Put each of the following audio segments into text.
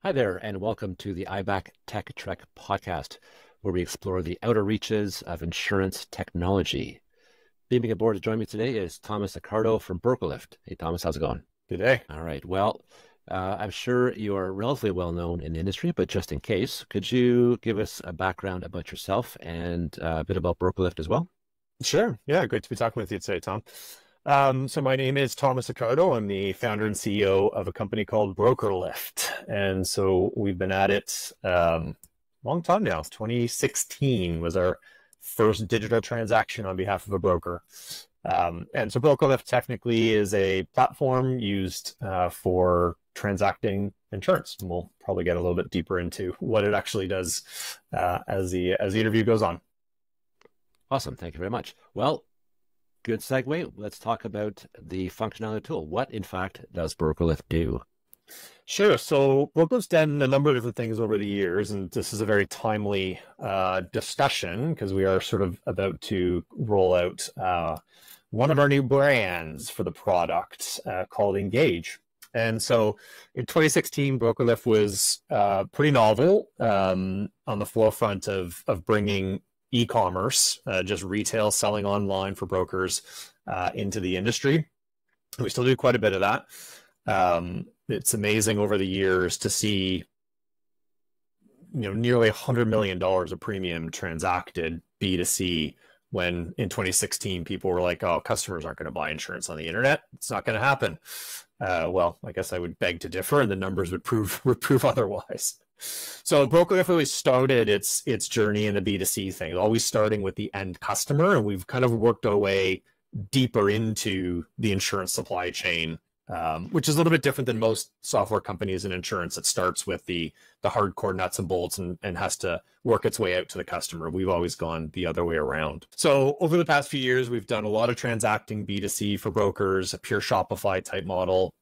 Hi there, and welcome to the IBAC Tech Trek podcast, where we explore the outer reaches of insurance technology. Beaming aboard to join me today is Thomas Accardo from BrokerLift. Hey, Thomas, how's it going? Good day. All right. Well, I'm sure you are relatively well known in the industry, but just in case, could you give us a background about yourself and a bit about BrokerLift as well? Sure. Yeah, great to be talking with you today, Tom. So my name is Thomas Accardo. I'm the founder and CEO of a company called BrokerLift. And so we've been at it a long time now. 2016 was our first digital transaction on behalf of a broker. And so BrokerLift technically is a platform used for transacting insurance. And we'll probably get a little bit deeper into what it actually does as the interview goes on. Awesome. Thank you very much. Well, good segue. Let's talk about the functionality tool. What, in fact, does BrokerLift do? Sure. So BrokerLift's done a number of different things over the years, and this is a very timely discussion because we are sort of about to roll out one of our new brands for the product called Engage. And so in 2016, BrokerLift was pretty novel on the forefront of bringing e-commerce, just retail selling online for brokers into the industry. We still do quite a bit of that. It's amazing over the years to see, nearly $100 million of premium transacted B2C when in 2016 people were like, oh, customers aren't going to buy insurance on the internet. It's not going to happen. Well, I guess I would beg to differ, and the numbers would prove otherwise. So BrokerLift really started its journey in the B2C thing, always starting with the end customer, and we've kind of worked our way deeper into the insurance supply chain, which is a little bit different than most software companies in insurance. It starts with the hardcore nuts and bolts and has to work its way out to the customer. We've always gone the other way around. So over the past few years, we've done a lot of transacting B2C for brokers, a pure Shopify type model.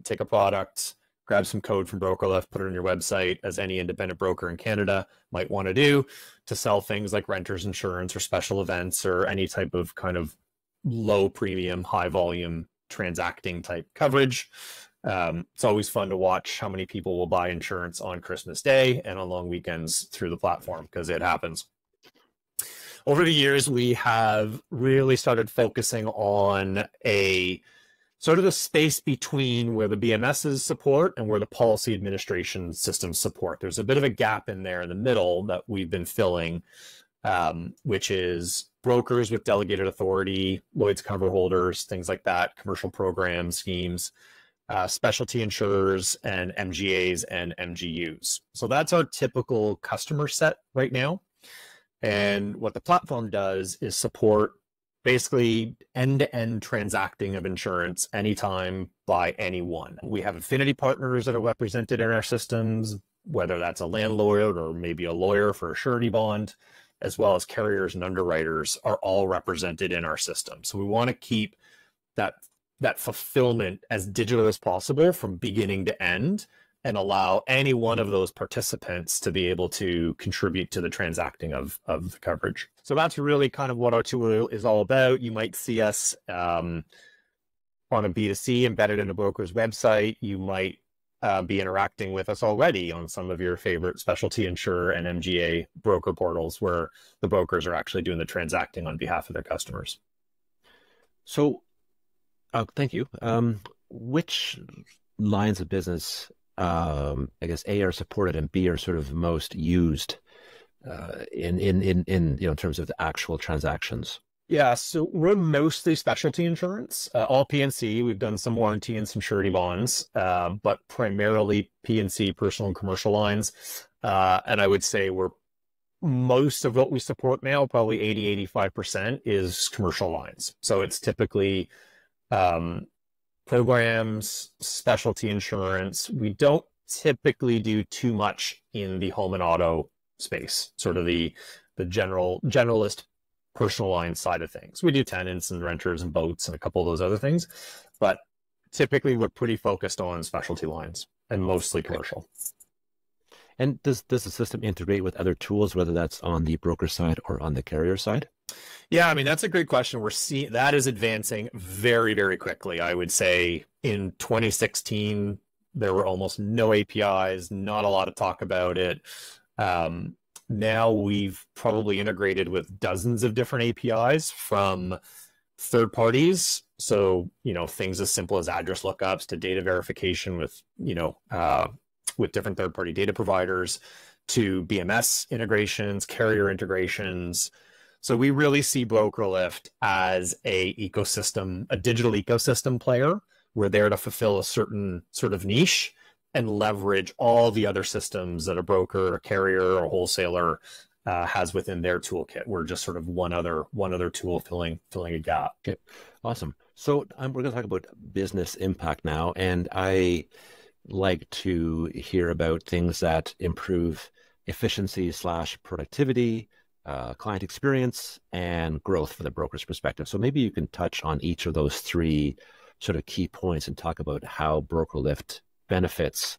Take a product, grab some code from BrokerLift, put it on your website, as any independent broker in Canada might want to do, to sell things like renter's insurance or special events or any type of kind of low premium, high volume transacting type coverage. It's always fun to watch how many people will buy insurance on Christmas Day and on long weekends through the platform, because it happens. Over the years, we have really started focusing on a sort of the space between where the BMSs support and where the policy administration systems support. There's a bit of a gap in there in the middle that we've been filling, which is brokers with delegated authority, Lloyd's cover holders, things like that, commercial programs, schemes, specialty insurers, and MGAs and MGUs. So that's our typical customer set right now. And what the platform does is support basically end-to-end transacting of insurance anytime by anyone. We have affinity partners that are represented in our systems, whether that's a landlord or maybe a lawyer for a surety bond, as well as carriers and underwriters are all represented in our system. So we want to keep that fulfillment as digital as possible from beginning to end, and allow any one of those participants to be able to contribute to the transacting of the coverage. So that's really kind of what our tool is all about. You might see us on a B2C embedded in a broker's website. You might be interacting with us already on some of your favorite specialty insurer and MGA broker portals where the brokers are actually doing the transacting on behalf of their customers. So, thank you. Which lines of business, I guess, A, are supported and B, are sort of most used in terms of the actual transactions? Yeah, so we're mostly specialty insurance, all P&C. We've done some warranty and some surety bonds, but primarily P&C, personal and commercial lines. And I would say most of what we support now, probably 80–85%, is commercial lines. So it's typically programs, specialty insurance. We don't typically do too much in the home and auto space, sort of the generalist personal line side of things. We do tenants and renters and boats and a couple of those other things, but typically we're pretty focused on specialty lines and mostly commercial. And does the system integrate with other tools, whether that's on the broker side or on the carrier side? Yeah, I mean, that's a great question. We're seeing that is advancing very, very quickly. I would say in 2016, there were almost no APIs, not a lot of talk about it. Now we've probably integrated with dozens of different APIs from third parties. So, things as simple as address lookups to data verification with, with different third-party data providers, to BMS integrations, carrier integrations. So we really see BrokerLift as a digital ecosystem player. We're there to fulfill a certain sort of niche and leverage all the other systems that a broker, a carrier, or wholesaler has within their toolkit. We're just sort of one other tool filling a gap. Okay, awesome. So we're going to talk about business impact now, and I like to hear about things that improve efficiency / productivity, client experience, and growth for the broker's perspective. So maybe you can touch on each of those three sort of key points and talk about how BrokerLift benefits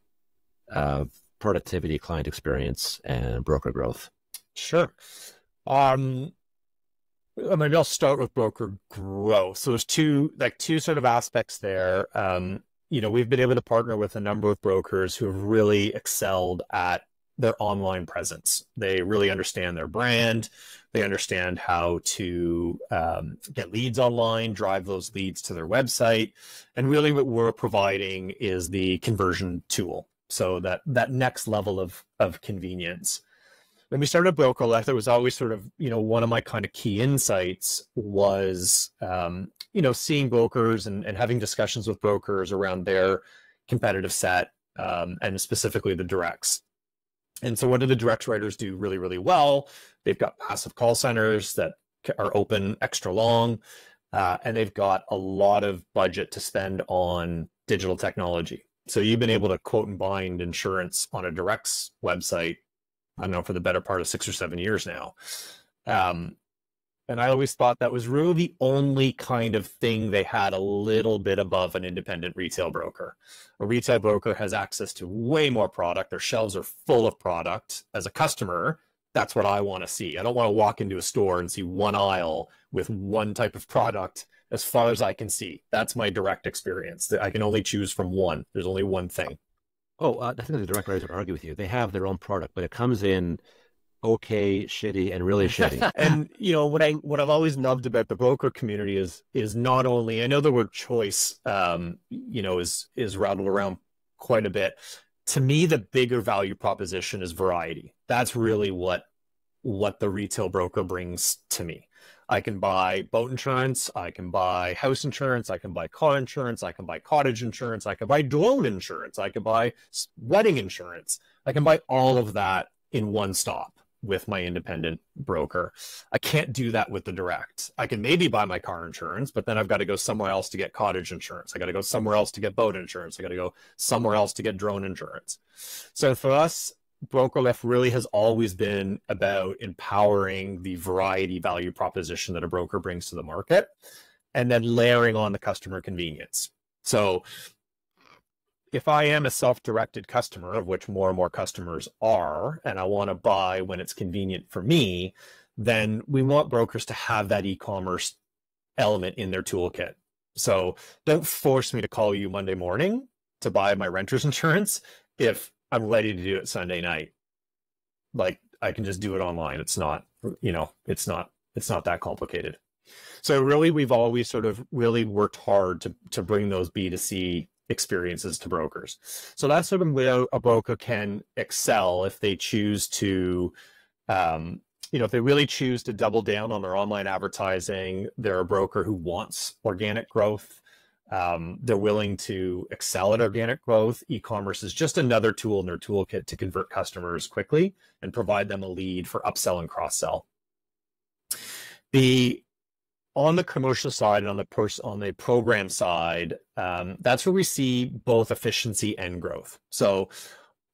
productivity, client experience, and broker growth. Sure. Maybe I'll start with broker growth. So there's two sort of aspects there. We've been able to partner with a number of brokers who have really excelled at their online presence. They really understand their brand. They understand how to get leads online, drive those leads to their website. And really what we're providing is the conversion tool. So that next level of convenience. When we started BrokerLift, it was always sort of, one of my kind of key insights was, seeing brokers and having discussions with brokers around their competitive set, and specifically the directs. And so what do the direct writers do really, really well? They've got passive call centers that are open extra long, and they've got a lot of budget to spend on digital technology. So you've been able to quote and bind insurance on a direct's website, I don't know, for the better part of 6 or 7 years now. And I always thought that was really the only kind of thing they had a little bit above an independent retail broker. A retail broker has access to way more product. Their shelves are full of product. As a customer, that's what I want to see. I don't want to walk into a store and see one aisle with one type of product as far as I can see. That's my direct experience. I can only choose from one. There's only one thing. Oh, I think the direct writers would argue with you. They have their own product, but it comes in okay, shitty, and really shitty. And what I've always loved about the broker community is not only, I know the word choice, is rattled around quite a bit. To me, the bigger value proposition is variety. That's really what the retail broker brings to me. I can buy boat insurance, I can buy house insurance, I can buy car insurance, I can buy cottage insurance, I can buy drone insurance, I can buy wedding insurance. I can buy all of that in one stop with my independent broker. I can't do that with the direct. I can maybe buy my car insurance, but then I've got to go somewhere else to get cottage insurance. I got to go somewhere else to get boat insurance. I got to go somewhere else to get drone insurance. So for us, BrokerLift really has always been about empowering the variety value proposition that a broker brings to the market, and then layering on the customer convenience. So if I am a self-directed customer, of which more and more customers are, and I want to buy when it's convenient for me, then we want brokers to have that e-commerce element in their toolkit. So don't force me to call you Monday morning to buy my renter's insurance if I'm ready to do it Sunday night. Like, I can just do it online. It's not, it's not that complicated. So really, we've always sort of really worked hard to bring those B2C experiences to brokers. So that's sort of where a broker can excel if they choose to, if they really choose to double down on their online advertising. They're a broker who wants organic growth. They're willing to excel at organic growth. E-commerce is just another tool in their toolkit to convert customers quickly and provide them a lead for upsell and cross-sell. On the commercial side and on the program side, that's where we see both efficiency and growth. So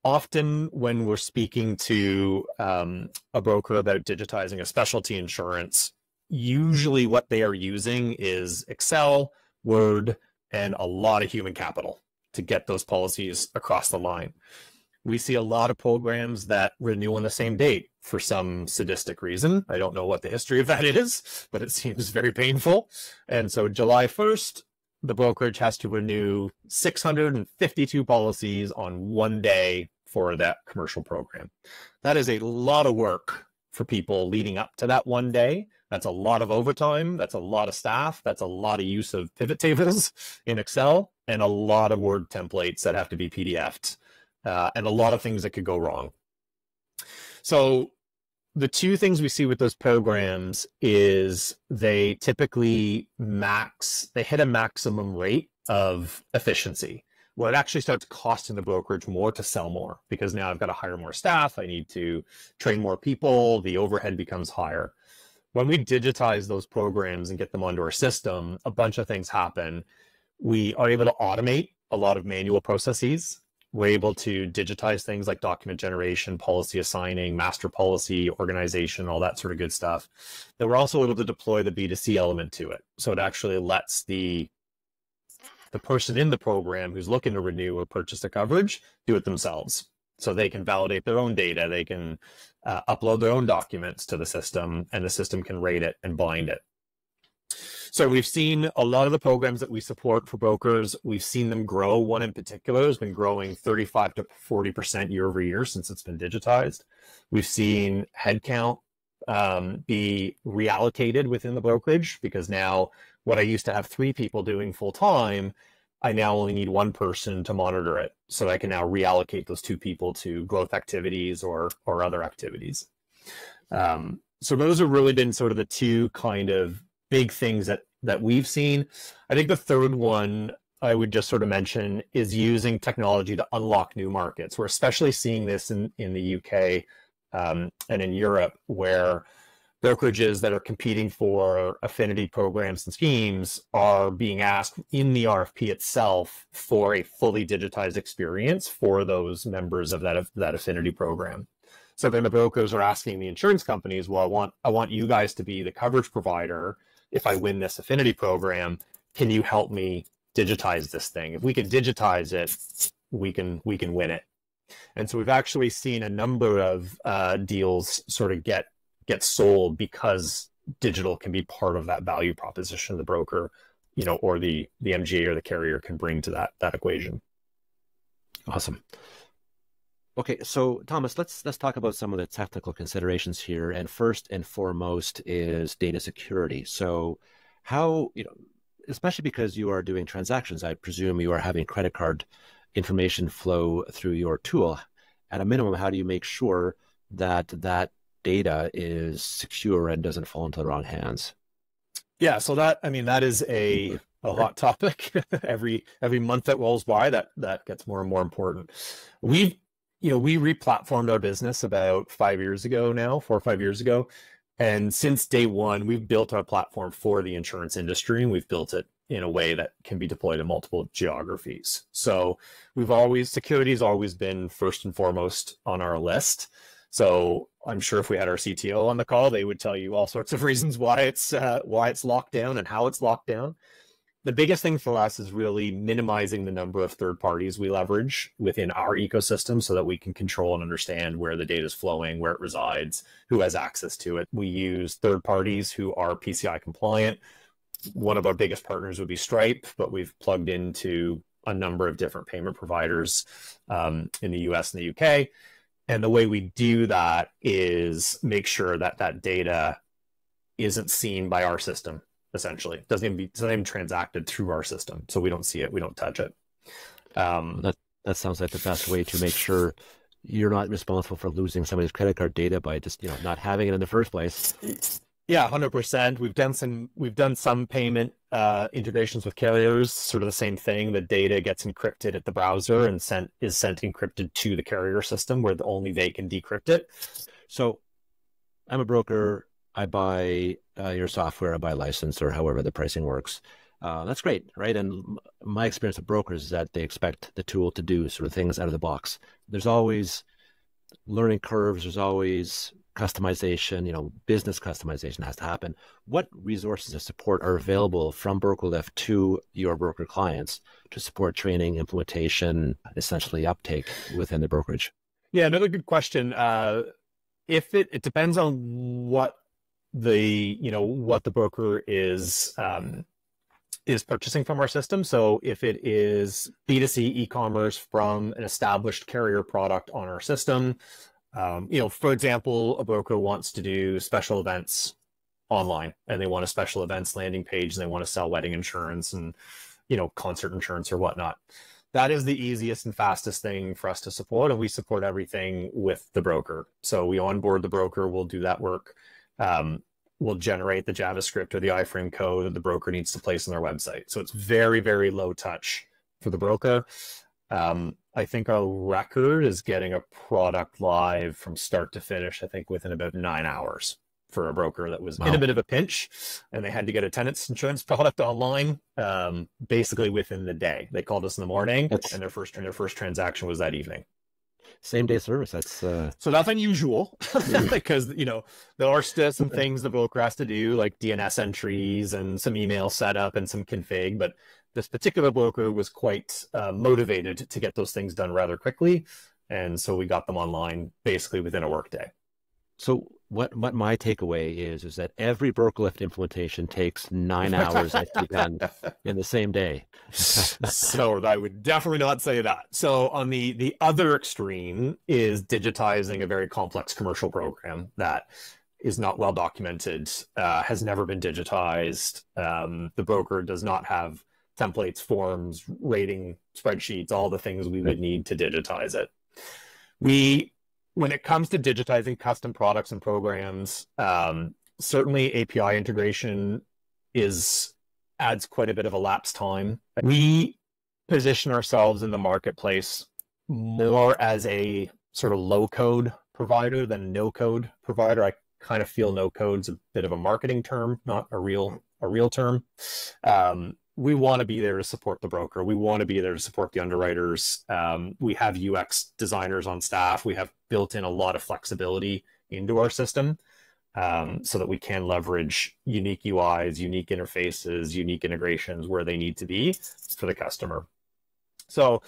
often when we're speaking to a broker about digitizing a specialty insurance, usually what they are using is Excel, Word, and a lot of human capital to get those policies across the line. We see a lot of programs that renew on the same date for some sadistic reason. I don't know what the history of that is, but it seems very painful. And so July 1st, the brokerage has to renew 652 policies on one day for that commercial program. That is a lot of work for people leading up to that one day. That's a lot of overtime. That's a lot of staff. That's a lot of use of pivot tables in Excel and a lot of Word templates that have to be PDF'd and a lot of things that could go wrong. So the two things we see with those programs is they typically hit a maximum rate of efficiency. Well, it actually starts costing the brokerage more to sell more because now I've got to hire more staff. I need to train more people. The overhead becomes higher. When we digitize those programs and get them onto our system, a bunch of things happen. We are able to automate a lot of manual processes. We're able to digitize things like document generation, policy assigning, master policy, organization, all that sort of good stuff. Then we're also able to deploy the B2C element to it. So it actually lets the person in the program who's looking to renew or purchase the coverage do it themselves. So they can validate their own data. They can upload their own documents to the system, and the system can rate it and bind it. So we've seen a lot of the programs that we support for brokers, we've seen them grow. One in particular has been growing 35 to 40% year over year since it's been digitized. We've seen headcount be reallocated within the brokerage because now what I used to have 3 people doing full time, I now only need 1 person to monitor it. So I can now reallocate those 2 people to growth activities or other activities. So those have really been sort of the 2 kind of big things that we've seen. I think the third one I would just sort of mention is using technology to unlock new markets. We're especially seeing this in the UK and in Europe, where brokerages that are competing for affinity programs and schemes are being asked in the RFP itself for a fully digitized experience for those members of that affinity program. So then the brokers are asking the insurance companies, well, I want you guys to be the coverage provider. If I win this affinity program, can you help me digitize this thing? If we can digitize it, we can win it. And so we've actually seen a number of deals sort of get sold because digital can be part of that value proposition the broker, or the MGA or the carrier can bring to that equation. Awesome. Okay, so Thomas, let's talk about some of the technical considerations here. And first and foremost is data security. So how, especially because you are doing transactions, I presume you are having credit card information flow through your tool. At a minimum, how do you make sure that that data is secure and doesn't fall into the wrong hands? Yeah, so that is a hot topic. every month that rolls by, that gets more and more important. We replatformed our business about 4 or 5 years ago. And since day one, we've built our platform for the insurance industry, and we've built it in a way that can be deployed in multiple geographies. So security has always been first and foremost on our list. So I'm sure if we had our CTO on the call, they would tell you all sorts of reasons why it's locked down and how it's locked down. The biggest thing for us is really minimizing the number of third parties we leverage within our ecosystem so that we can control and understand where the data is flowing, where it resides, who has access to it. We use third parties who are PCI compliant. One of our biggest partners would be Stripe, but we've plugged into a number of different payment providers in the US and the UK. And the way we do that is make sure that data isn't seen by our system. Essentially, it's not even transacted through our system, so we don't see it, we don't touch it. That sounds like the best way to make sure you're not responsible for losing somebody's credit card data by just not having it in the first place. Yeah, 100%. We've done some payment integrations with carriers, sort of the same thing. The data gets encrypted at the browser and is sent encrypted to the carrier system where only they can decrypt it. So I'm a broker. I buy your software, I buy a license, or however the pricing works. That's great, right? And my experience with brokers is that they expect the tool to do sort of things out of the box. There's always learning curves. There's always customization, business customization has to happen. What resources of support are available from BrokerLift to your broker clients to support training, implementation, essentially uptake within the brokerage? Yeah, another good question. If it depends on what the broker is is purchasing from our system. So if it is B2C e-commerce from an established carrier product on our system, for example, a broker wants to do special events online and they want a special events landing page and they want to sell wedding insurance and, concert insurance or whatnot. That is the easiest and fastest thing for us to support. And we support everything with the broker. So we onboard the broker, we'll do that work. We'll generate the JavaScript or the iframe code that the broker needs to place on their website. So it's very, very low touch for the broker. I think our record is getting a product live from start to finish, I think within about 9 hours for a broker that was in a bit of a pinch and they had to get a tenants insurance product online basically within the day. They called us in the morning and their first transaction was that evening. Same day service. That's so that's unusual because there are still some things the broker has to do, like DNS entries and some email setup and some config. But this particular broker was quite motivated to get those things done rather quickly, and so we got them online basically within a workday. So what my takeaway is that every BrokerLift implementation takes 9 hours to be done in the same day. So I would definitely not say that. So on the other extreme is digitizing a very complex commercial program that is not well documented, has never been digitized. The broker does not have templates, forms, rating spreadsheets, all the things we would need to digitize it. When it comes to digitizing custom products and programs, certainly API integration adds quite a bit of elapsed time. We position ourselves in the marketplace more as a sort of low-code provider than no-code provider. I kind of feel no-code's a bit of a marketing term, not a real term. We want to be there to support the broker. We want to be there to support the underwriters. We have UX designers on staff. We have built in a lot of flexibility into our system so that we can leverage unique UIs, unique interfaces, unique integrations where they need to be for the customer. So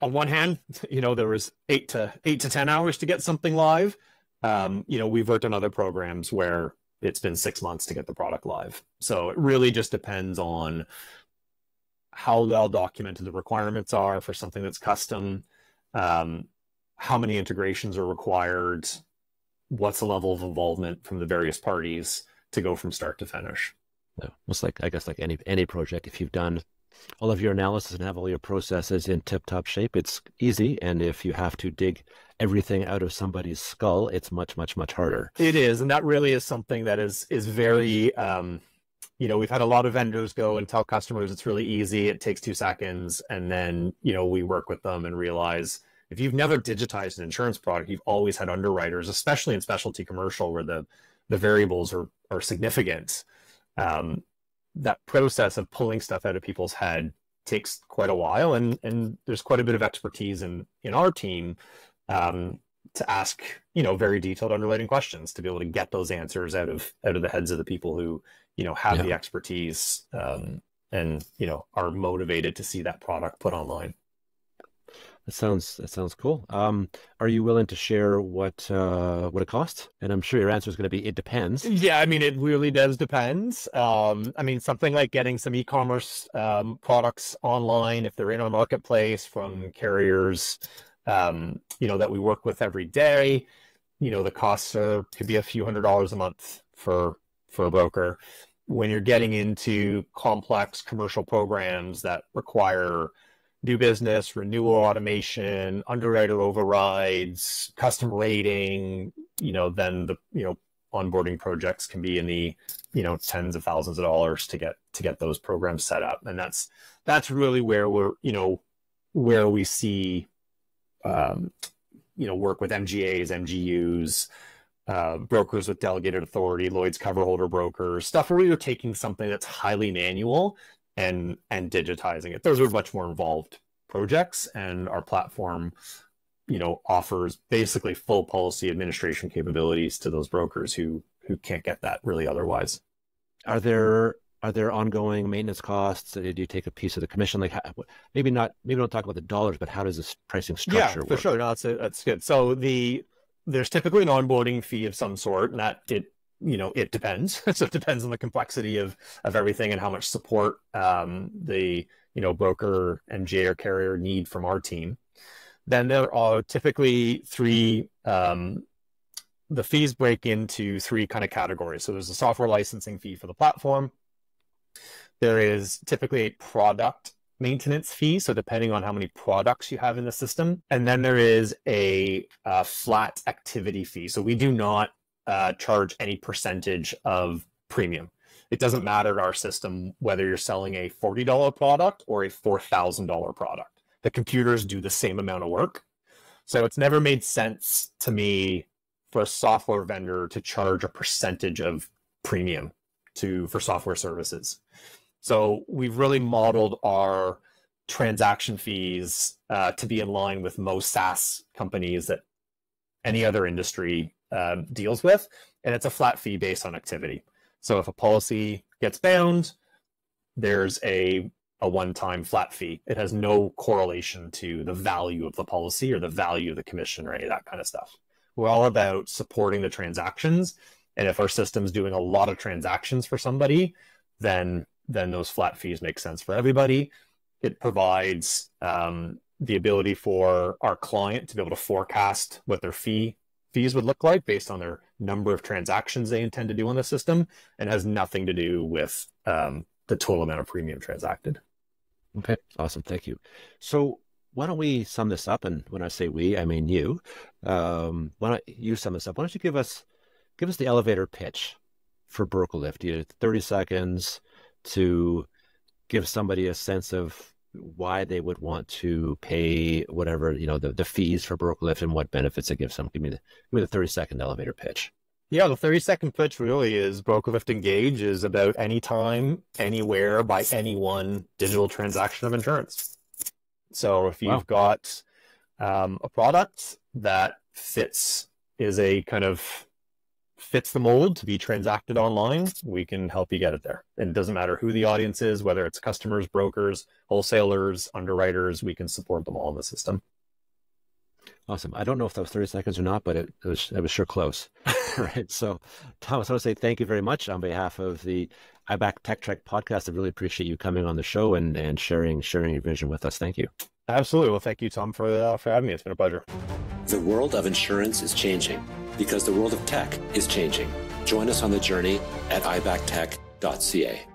on one hand, there was 8 to 10 hours to get something live. We've worked on other programs where it's been 6 months to get the product live. So it really just depends on how well documented the requirements are for something that's custom, how many integrations are required, what's the level of involvement from the various parties to go from start to finish. Yeah, it's like any project, if you've done all of your analysis and have all your processes in tip-top shape, it's easy. And if you have to dig everything out of somebody's skull, it's much, much, much harder. It is. And that really is something that is very, we've had a lot of vendors go and tell customers it's really easy. It takes 2 seconds. And then, we work with them and realize if you've never digitized an insurance product, you've always had underwriters, especially in specialty commercial where the variables are significant. That process of pulling stuff out of people's head takes quite a while. And there's quite a bit of expertise in our team to ask, very detailed underwriting questions to be able to get those answers out of the heads of the people who, have the expertise and, are motivated to see that product put online. That sounds cool. Are you willing to share what it costs? And I'm sure your answer is going to be, it depends. Yeah, it really does depend. Something like getting some e-commerce products online, if they're in our marketplace from carriers, that we work with every day, the costs could be a few $100s a month for a broker. When you're getting into complex commercial programs that require new business, renewal automation, underwriter overrides, custom rating, then the, onboarding projects can be in the, tens of thousands of dollars to get those programs set up. And that's really where where we see, work with MGAs, MGUs, brokers with delegated authority, Lloyd's cover holder brokers, stuff where you're taking something that's highly manual and digitizing it. Those are much more involved projects, and our platform, offers basically full policy administration capabilities to those brokers who can't get that really otherwise. Are there ongoing maintenance costs? Do you take a piece of the commission? Like maybe don't talk about the dollars, but how does this pricing structure work? For sure. No, that's good. So there's typically an onboarding fee of some sort, and that it depends. So it depends on the complexity of everything and how much support the broker, MGA, or carrier need from our team. Then there are typically three. The fees break into three kind of categories. So there's a software licensing fee for the platform. There is typically a product maintenance fee, so depending on how many products you have in the system. And then there is a flat activity fee. So we do not charge any percentage of premium. It doesn't matter to our system whether you're selling a $40 product or a $4,000 product. The computers do the same amount of work. So it's never made sense to me for a software vendor to charge a percentage of premium for software services. So we've really modeled our transaction fees to be in line with most SaaS companies that any other industry deals with. And it's a flat fee based on activity. So if a policy gets bound, there's a one-time flat fee. It has no correlation to the value of the policy or the value of the commission or any of that kind of stuff. We're all about supporting the transactions. And if our system's doing a lot of transactions for somebody, then those flat fees make sense for everybody. It provides the ability for our client to be able to forecast what their fees would look like based on their number of transactions they intend to do on the system, and has nothing to do with the total amount of premium transacted. Okay, awesome. Thank you. So why don't we sum this up? And when I say we, I mean you. Why don't you sum this up? Why don't you give us the elevator pitch for BrokerLift? You have 30 seconds to give somebody a sense of why they would want to pay whatever, the fees for BrokerLift and what benefits it gives them. Give me the 30-second elevator pitch. Yeah, the 30-second pitch really is BrokerLift Engage is about anytime, anywhere, by anyone digital transaction of insurance. So if you've got a product that fits the mold to be transacted online, we can help you get it there. And it doesn't matter who the audience is, whether it's customers, brokers, wholesalers, underwriters, we can support them all in the system. Awesome. I don't know if that was 30 seconds or not, but it was sure close. All right. So, Thomas, I want to say thank you very much on behalf of the IBAC Tech Trek podcast. I really appreciate you coming on the show and sharing your vision with us. Thank you. Absolutely. Well, thank you, Tom, for having me. It's been a pleasure. The world of insurance is changing because the world of tech is changing. Join us on the journey at ibactech.ca.